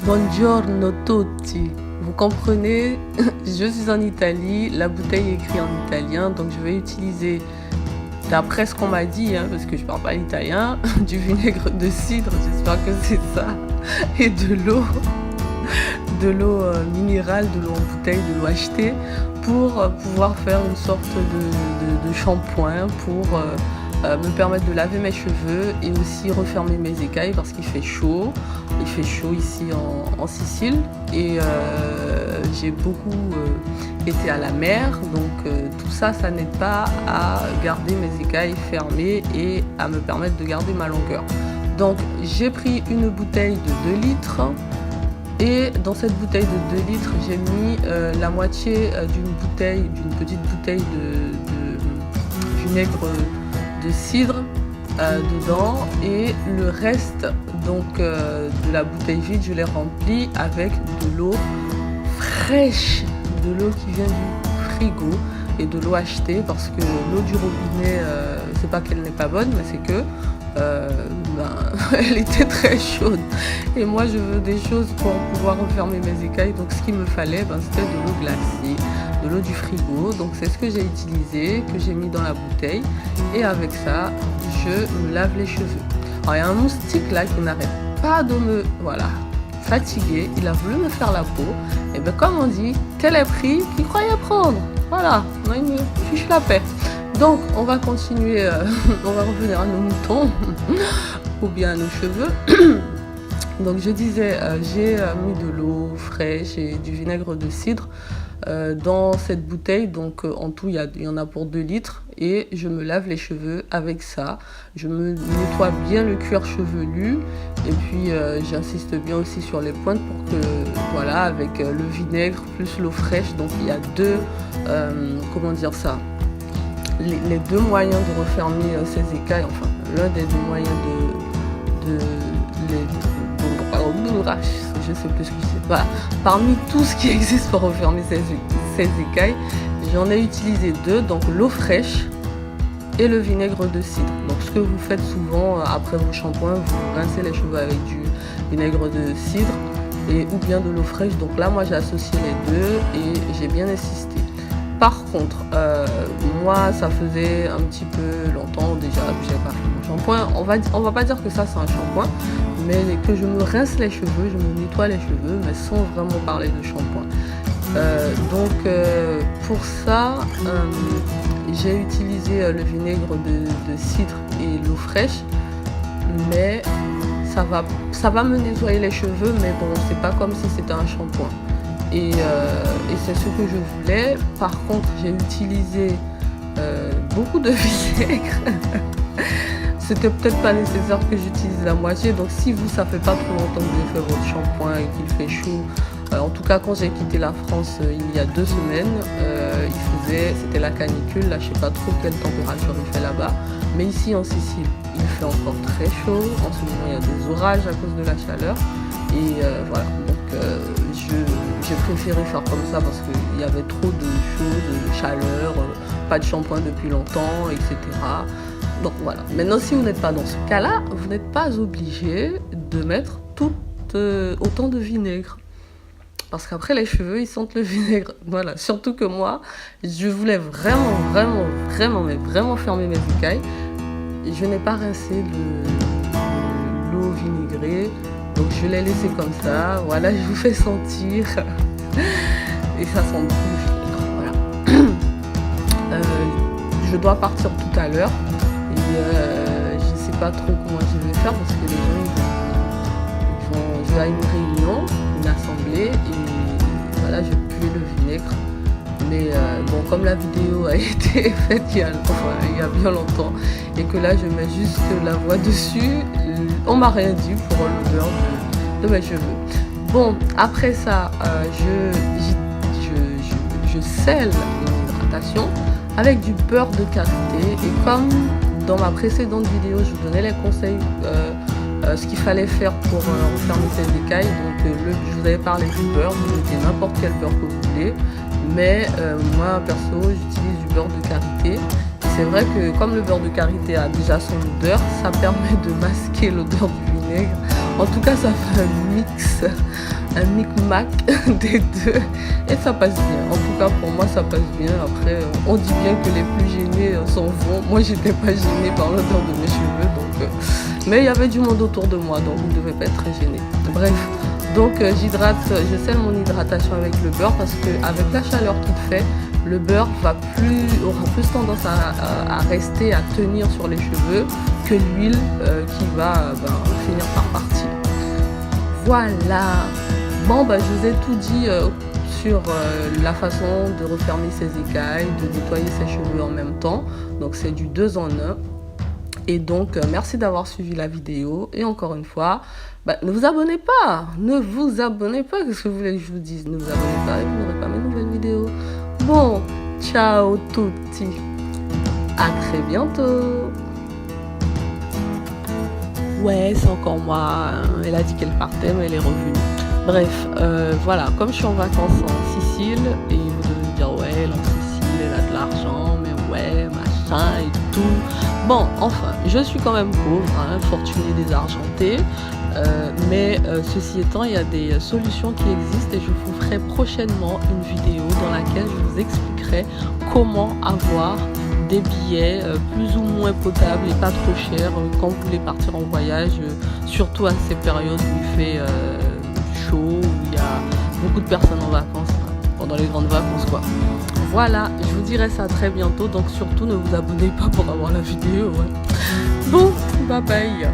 Buongiorno tutti. Vous comprenez, je suis en Italie, la bouteille est écrite en italien, donc je vais utiliser, d'après ce qu'on m'a dit, parce que je parle pas l'italien, du vinaigre de cidre, j'espère que c'est ça, et de l'eau minérale, de l'eau en bouteille, de l'eau achetée, pour pouvoir faire une sorte de shampoing pour me permettre de laver mes cheveux et aussi refermer mes écailles parce qu'il fait chaud. Il fait chaud ici en Sicile et j'ai beaucoup été à la mer, donc tout ça, ça n'aide pas à garder mes écailles fermées et à me permettre de garder ma longueur. Donc j'ai pris une bouteille de 2 litres et dans cette bouteille de 2 litres, j'ai mis la moitié d'une petite bouteille de vinaigre de cidre dedans et le reste donc de la bouteille vide, je l'ai remplie avec de l'eau fraîche, de l'eau qui vient du frigo et de l'eau achetée parce que l'eau du robinet, c'est pas qu'elle n'est pas bonne, mais c'est que elle était très chaude et moi je veux des choses pour pouvoir refermer mes écailles, donc ce qu'il me fallait c'était de l'eau glacée, de l'eau du frigo, donc c'est ce que j'ai utilisé, que j'ai mis dans la bouteille et avec ça je me lave les cheveux. Alors il y a un moustique là qui n'arrête pas de me fatiguer, il a voulu me faire la peau et bien comme on dit, tel est pris qu'il croyait prendre, voilà, on a une fiche la paix. Donc on va continuer, on va revenir à nos moutons ou bien à nos cheveux. Donc je disais, j'ai mis de l'eau fraîche et du vinaigre de cidre dans cette bouteille. Donc en tout, il y en a pour 2 litres et je me lave les cheveux avec ça. Je me nettoie bien le cuir chevelu et puis j'insiste bien aussi sur les pointes pour que, voilà, avec le vinaigre plus l'eau fraîche, donc il y a deux, comment dire ça, les deux moyens de refermer ces écailles, enfin l'un des deux moyens je sais plus ce que c'est. Voilà. Parmi tout ce qui existe pour refermer ces écailles, j'en ai utilisé 2, donc l'eau fraîche et le vinaigre de cidre. Donc ce que vous faites souvent après vos shampoings, vous rincez les cheveux avec du vinaigre de cidre et ou bien de l'eau fraîche. Donc là moi j'ai associé les deux et j'ai bien insisté. Par contre, moi, ça faisait un petit peu longtemps déjà que j'avais pas fait mon shampoing. On va pas dire que ça c'est un shampoing, mais que je me rince les cheveux, je me nettoie les cheveux, mais sans vraiment parler de shampoing. Donc, pour ça, j'ai utilisé le vinaigre de cidre et l'eau fraîche, mais ça va me nettoyer les cheveux, mais bon, c'est pas comme si c'était un shampoing. Et c'est ce que je voulais. Par contre, j'ai utilisé beaucoup de vinaigre. C'était peut-être pas nécessaire que j'utilise la moitié. Donc si vous, ça fait pas trop longtemps que vous avez fait votre shampoing et qu'il fait chaud, en tout cas quand j'ai quitté la France il y a 2 semaines, c'était la canicule. Là, je sais pas trop quelle température il fait là-bas, mais ici en Sicile, il fait encore très chaud. En ce moment, il y a des orages à cause de la chaleur. Et voilà, donc j'ai préféré faire comme ça parce qu'il y avait trop de choses, de chaleur, pas de shampoing depuis longtemps, etc. Donc voilà. Maintenant, si vous n'êtes pas dans ce cas-là, vous n'êtes pas obligé de mettre autant de vinaigre. Parce qu'après, les cheveux, ils sentent le vinaigre. Voilà. Surtout que moi, je voulais vraiment fermer mes écailles. Et je n'ai pas rincé l'eau vinaigrée. Donc je l'ai laissé comme ça, voilà, je vous fais sentir et ça sent bon le vinaigre, voilà. Je dois partir tout à l'heure et je sais pas trop comment je vais faire parce que les gens je vais à une réunion, une assemblée et voilà, je pue le vinaigre. Mais bon, comme la vidéo a été faite il y a bien longtemps et que là je mets juste la voix dessus, on m'a rien dit pour l'odeur de mes cheveux. Bon, après ça, je scelle mon hydratation avec du beurre de karité et comme dans ma précédente vidéo, je vous donnais les conseils, ce qu'il fallait faire pour refermer ces écailles. Donc je vous avais parlé du beurre, vous mettez n'importe quel beurre que vous voulez. Mais moi perso j'utilise du beurre de karité. C'est vrai que comme le beurre de karité a déjà son odeur, ça permet de masquer l'odeur du vinaigre. En tout cas ça fait un mix un micmac des deux et ça passe bien. En tout cas pour moi ça passe bien. Après on dit bien que les plus gênés s'en vont. Moi j'étais pas gênée par l'odeur de mes cheveux donc mais il y avait du monde autour de moi donc vous ne devez pas être très gêné. Bref, donc j'hydrate, je scelle mon hydratation avec le beurre parce que avec la chaleur qu'il fait, le beurre aura plus tendance à rester, à tenir sur les cheveux que l'huile qui va finir par partir. Voilà. Bon je vous ai tout dit sur la façon de refermer ses écailles, de nettoyer ses cheveux en même temps. Donc c'est du 2 en 1. Et donc merci d'avoir suivi la vidéo. Et encore une fois, ne vous abonnez pas. Ne vous abonnez pas. Qu'est-ce que vous voulez que je vous dise? Ne vous abonnez pas et vous n'aurez pas mes nouvelles vidéos. Bon, ciao tutti. À très bientôt. Ouais, c'est encore moi. Elle a dit qu'elle partait, mais elle est revenue. Bref, voilà, comme je suis en vacances en Sicile, et vous devez me dire, ouais, elle en Sicile, elle a de l'argent, mais ouais, machin et tout. Bon, enfin, je suis quand même pauvre, hein, fortunée désargentée, mais ceci étant, il y a des solutions qui existent et je vous ferai prochainement une vidéo dans laquelle je vous expliquerai comment avoir des billets plus ou moins potables et pas trop chers quand vous voulez partir en voyage, surtout à ces périodes où il fait chaud, où il y a beaucoup de personnes en vacances, pendant les grandes vacances quoi. Voilà, je vous dirai ça très bientôt, donc surtout ne vous abonnez pas pour avoir la vidéo. Ouais. Bon, bye bye.